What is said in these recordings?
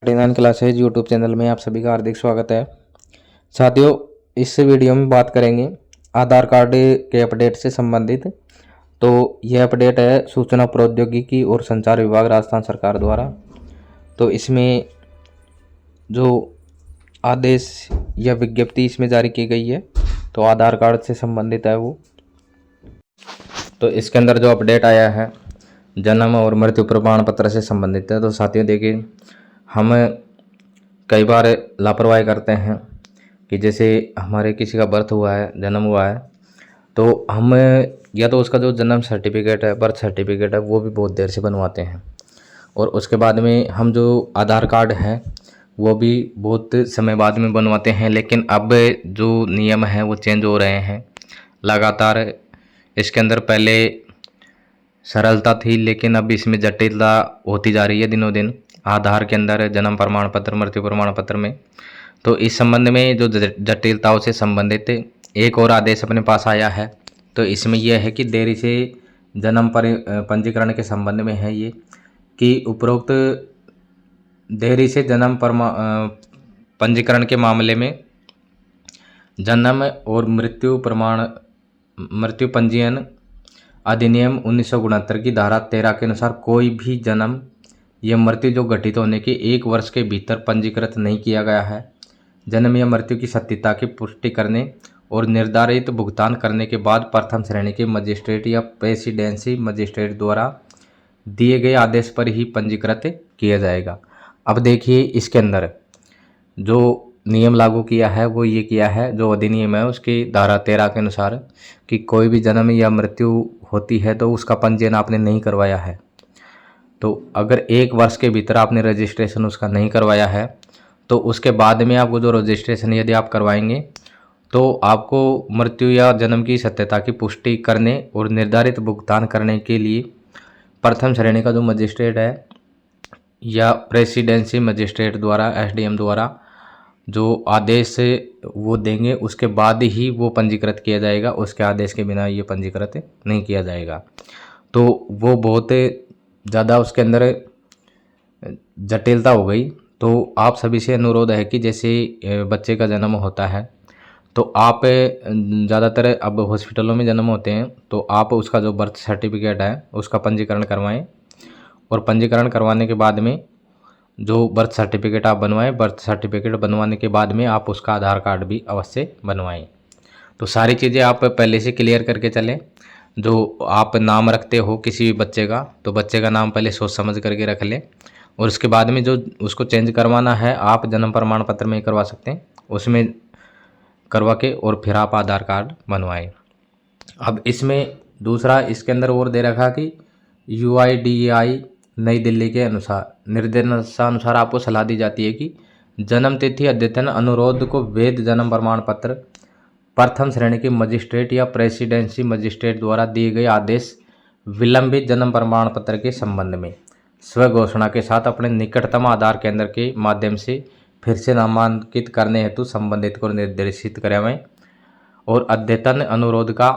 39 classes YouTube channel में आप सभी का हार्दिक स्वागत है। साथियों, इस वीडियो में बात करेंगे आधार कार्ड के अपडेट से संबंधित। तो यह अपडेट है सूचना प्रौद्योगिकी और संचार विभाग राजस्थान सरकार द्वारा। तो इसमें जो आदेश या विज्ञप्ति इसमें जारी की गई है तो आधार कार्ड से संबंधित है वो। तो इसके अंदर जो अपडेट आया है जन्म और मृत्यु प्रमाण पत्र से संबंधित है। तो साथियों देखिए, हम कई बार लापरवाही करते हैं कि जैसे हमारे किसी का बर्थ हुआ है, जन्म हुआ है, तो हम या तो उसका जो जन्म सर्टिफिकेट है, बर्थ सर्टिफिकेट है, वो भी बहुत देर से बनवाते हैं। और उसके बाद में हम जो आधार कार्ड है वो भी बहुत समय बाद में बनवाते हैं। लेकिन अब जो नियम है वो चेंज हो रहे हैं लगातार। इसके अंदर पहले सरलता थी लेकिन अब इसमें जटिलता होती जा रही है दिनों दिन आधार के अंदर, जन्म प्रमाण पत्र, मृत्यु प्रमाण पत्र में। तो इस संबंध में जो जटिलताओं से संबंधित एक और आदेश अपने पास आया है। तो इसमें यह है कि देरी से जन्म पंजीकरण के संबंध में है ये कि उपरोक्त देरी से जन्म पंजीकरण के मामले में जन्म और मृत्यु पंजीयन अधिनियम 1969 की धारा 13 के अनुसार कोई भी जन्म या मृत्यु जो घटित होने के 1 वर्ष के भीतर पंजीकृत नहीं किया गया है, जन्म या मृत्यु की सत्यता की पुष्टि करने और निर्धारित भुगतान करने के बाद प्रथम श्रेणी के मजिस्ट्रेट या प्रेसिडेंसी मजिस्ट्रेट द्वारा दिए गए आदेश पर ही पंजीकृत किया जाएगा। अब देखिए, इसके अंदर जो नियम लागू किया है वो ये किया है, जो अधिनियम है उसकी धारा 13 के अनुसार कि कोई भी जन्म या मृत्यु होती है तो उसका पंजीयन आपने नहीं करवाया है, तो अगर 1 वर्ष के भीतर आपने रजिस्ट्रेशन उसका नहीं करवाया है तो उसके बाद में आपको जो रजिस्ट्रेशन यदि आप करवाएंगे तो आपको मृत्यु या जन्म की सत्यता की पुष्टि करने और निर्धारित भुगतान करने के लिए प्रथम श्रेणी का जो मजिस्ट्रेट है या प्रेसिडेंसी मजिस्ट्रेट द्वारा, एसडीएम द्वारा जो आदेश वो देंगे उसके बाद ही वो पंजीकृत किया जाएगा। उसके आदेश के बिना ये पंजीकृत नहीं किया जाएगा। तो वो बहुत ज़्यादा उसके अंदर जटिलता हो गई। तो आप सभी से अनुरोध है कि जैसे बच्चे का जन्म होता है तो आप ज़्यादातर अब हॉस्पिटलों में जन्म होते हैं तो आप उसका जो बर्थ सर्टिफिकेट है उसका पंजीकरण करवाएं। और पंजीकरण करवाने के बाद में जो बर्थ सर्टिफिकेट आप बनवाएं, बर्थ सर्टिफिकेट बनवाने के बाद में आप उसका आधार कार्ड भी अवश्य बनवाएं। तो सारी चीज़ें आप पहले से क्लियर करके चलें। जो आप नाम रखते हो किसी भी बच्चे का तो बच्चे का नाम पहले सोच समझ करके रख लें। और उसके बाद में जो उसको चेंज करवाना है आप जन्म प्रमाण पत्र में ही करवा सकते हैं, उसमें करवा के और फिर आप आधार कार्ड बनवाएं। अब इसमें दूसरा इसके अंदर और दे रखा कि UIDAI नई दिल्ली के अनुसार निर्देशानुसार आपको सलाह दी जाती है कि जन्म तिथि अद्यतन अनुरोध को वैध जन्म प्रमाण पत्र प्रथम श्रेणी के मजिस्ट्रेट या प्रेसिडेंसी मजिस्ट्रेट द्वारा दिए गए आदेश विलंबित जन्म प्रमाण पत्र के संबंध में स्व घोषणा के साथ अपने निकटतम आधार केंद्र के माध्यम से फिर से नामांकित करने हेतु संबंधित को निर्देशित करें और अद्यतन अनुरोध का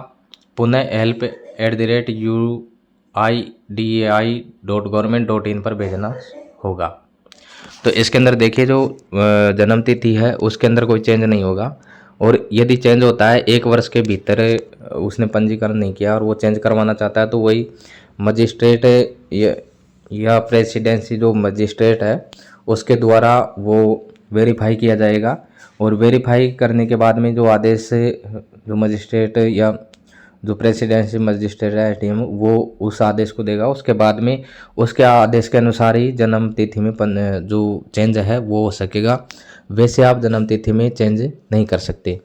पुनः help@uidai.government.in पर भेजना होगा। तो इसके अंदर देखिए, जो जन्म तिथि है उसके अंदर कोई चेंज नहीं होगा। और यदि चेंज होता है 1 वर्ष के भीतर उसने पंजीकरण नहीं किया और वो चेंज करवाना चाहता है तो वही मजिस्ट्रेट या प्रेसिडेंसी जो मजिस्ट्रेट है उसके द्वारा वो वेरीफाई किया जाएगा। और वेरीफाई करने के बाद में जो आदेश जो मजिस्ट्रेट या जो प्रेसिडेंसी मजिस्ट्रेट है टीम वो उस आदेश को देगा। उसके बाद में उसके आदेश के अनुसार ही जन्म तिथि में जो चेंज है वो हो सकेगा। वैसे आप जन्म तिथि में चेंज नहीं कर सकते।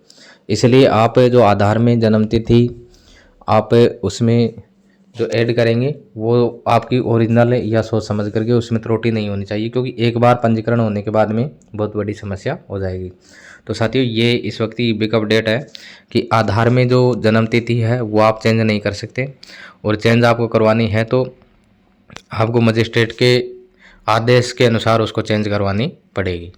इसलिए आप जो आधार में जन्म तिथि आप उसमें जो ऐड करेंगे वो आपकी ओरिजिनल या सोच समझ करके, उसमें त्रुटि नहीं होनी चाहिए, क्योंकि एक बार पंजीकरण होने के बाद में बहुत बड़ी समस्या हो जाएगी। तो साथियों, ये इस वक्त की बिग अपडेट है कि आधार में जो जन्म तिथि है वो आप चेंज नहीं कर सकते। और चेंज आपको करवानी है तो आपको मजिस्ट्रेट के आदेश के अनुसार उसको चेंज करवानी पड़ेगी।